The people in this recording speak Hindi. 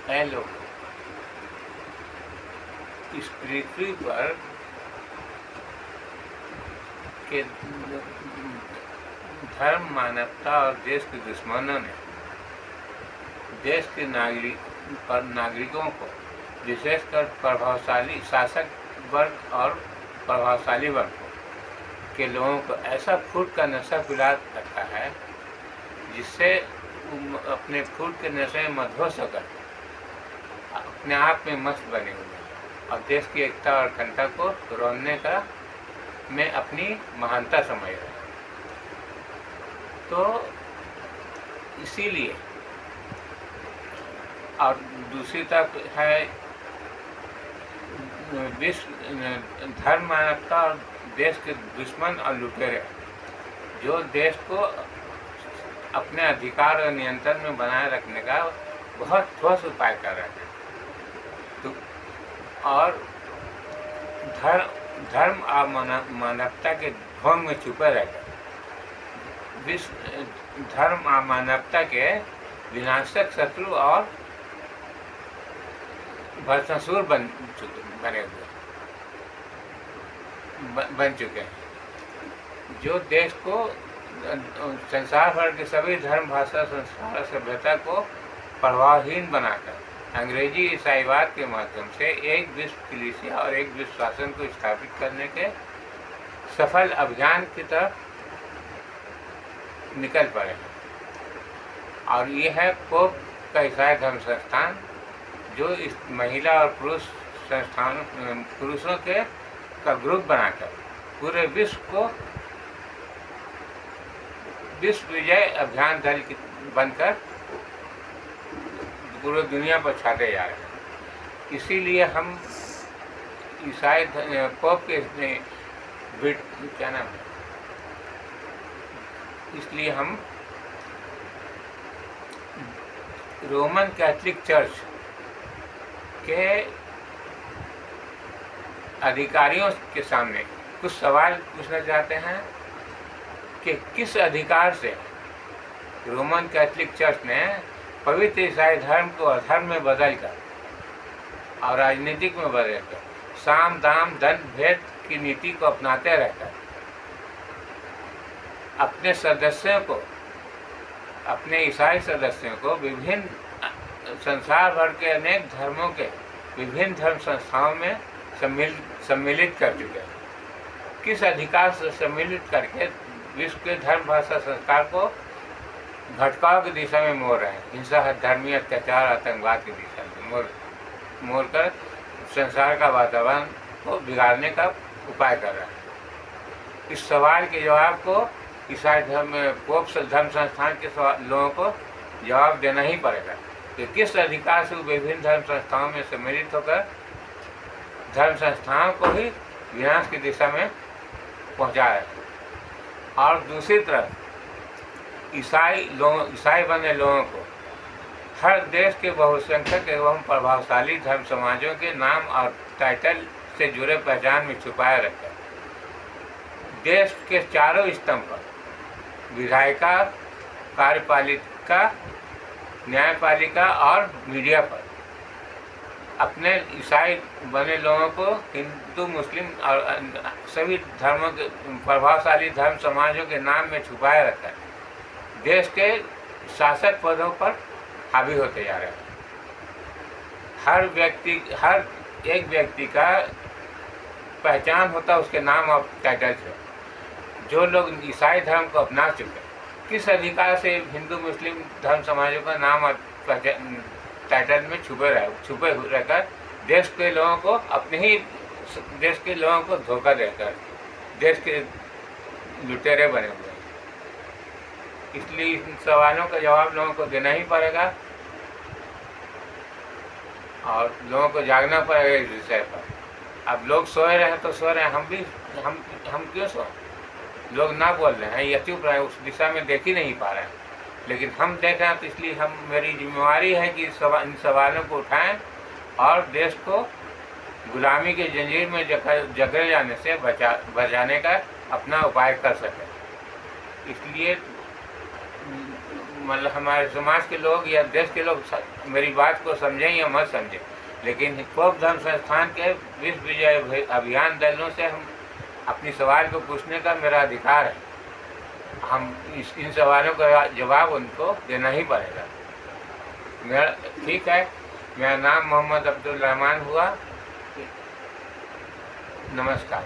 है लोग इस पृथ्वी पर के धर्म, मानवता और देश के दुश्मनों ने देश के नागरिकों को, विशेषकर प्रभावशाली शासक वर्ग और प्रभावशाली वर्ग के लोगों को ऐसा फूट का नशा पिला रखा है जिससे अपने फूट के नशे में मदहोश होकर अपने आप में मस्त बने हुए हैं और देश की एकता और अखंडता को रोनने का में अपनी महानता समझ रहे हैं। तो इसीलिए, और दूसरी तरफ है विश्व धर्म, मानवता और देश के दुश्मन और लुटेरे जो देश को अपने अधिकार और नियंत्रण में बनाए रखने का बहुत ठोस उपाय कर रहे हैं। तो और धर्म और मानवता के ढोंग में छुपे रहकर विश्व धर्म और मानवता के विनाशक शत्रु और भस्मासुर बन चुके हैं, जो देश को, संसार भर के सभी धर्म, भाषा, संस्कार और सभ्यता को प्रभावहीन बनाकर अंग्रेजी ईसाईवाद के माध्यम से एक विश्व कलीसिया और एक विश्व शासन को स्थापित करने के सफल अभियान की तरफ निकल पड़े हैं। और ये है पोप का ईसाई धर्म संस्थान, जो इस महिला और पुरुषों के का ग्रुप बनाकर पूरे विश्व को विश्व विजय अभियान दल बनकर पूरी दुनिया पर छाते जा रहे हैं। इसीलिए हम ईसाई पोप के क्या नाम है, इसलिए हम रोमन कैथोलिक चर्च के अधिकारियों के सामने कुछ सवाल पूछना चाहते हैं कि किस अधिकार से रोमन कैथोलिक चर्च ने पवित्र ईसाई धर्म को अधर्म में बदलकर और राजनीतिक में बदलकर साम दाम दंड भेद की नीति को अपनाते रहकर अपने सदस्यों को, अपने ईसाई सदस्यों को विभिन्न संसार भर के अनेक धर्मों के विभिन्न धर्म संस्थाओं में सम्मिलित कर चुके हैं। किस अधिकार से सम्मिलित करके विश्व के धर्म, भाषा, संस्कार को भटकाव की दिशा में मोड़ रहे हैं, हिंसा, धर्मीय अत्याचार, आतंकवाद की दिशा में मोड़ कर संसार का वातावरण को बिगाड़ने का उपाय कर रहे हैं। इस सवाल के जवाब को ईसाई धर्म पोप धर्म संस्थान के लोगों को जवाब देना ही पड़ेगा कि किस अधिकार से विभिन्न धर्म संस्थाओं में सम्मिलित होकर धर्म संस्थाओं को ही विनाश की दिशा में पहुंचा रहे हैं। और दूसरी तरफ ईसाई बने लोगों को हर देश के बहुसंख्यक एवं प्रभावशाली धर्म समाजों के नाम और टाइटल से जुड़े पहचान में छुपाए रखकर देश के चारों स्तंभ पर, विधायिका, कार्यपालिका, न्यायपालिका और मीडिया पर अपने ईसाई बने लोगों को हिंदू, मुस्लिम और सभी धर्मों के प्रभावशाली धर्म समाजों के नाम में छुपाए रखा है, देश के शासक पदों पर हावी होते जा रहे हैं। हर एक व्यक्ति का पहचान होता है उसके नाम और टाइटल से। जो लोग ईसाई धर्म को अपना चुके हैं, किस अधिकार से हिंदू, मुस्लिम धर्म समाजों का नाम और टाइटल में छुपे रहकर देश के लोगों को, अपने ही देश के लोगों को धोखा देकर देश के लुटेरे बने हुए हैं। इसलिए इन सवालों का जवाब लोगों को देना ही पड़ेगा और लोगों को जागना पड़ेगा इस विषय पर। अब लोग सोए रहे हैं तो सो रहे हैं, हम क्यों सोए? लोग ना बोल रहे हैं या चुप रहे हैं, उस दिशा में देख ही नहीं पा रहे हैं, लेकिन हम देख रहे हैं। तो इसलिए मेरी जिम्मेवारी है कि इन सवालों को उठाएं और देश को गुलामी के जंजीर में जकड़े जाने से बचाने का अपना उपाय कर सकें। इसलिए मतलब हमारे समाज के लोग या देश के लोग मेरी बात को समझें या मत समझें, लेकिन हिप-हॉप धर्म संस्थान के विश्व विजय अभियान दलों से हम अपनी सवाल को पूछने का मेरा अधिकार है। हम इन सवालों का जवाब उनको देना ही पड़ेगा। मेरा ठीक है, मेरा नाम मोहम्मद अब्दुल रहमान हुआ। नमस्कार।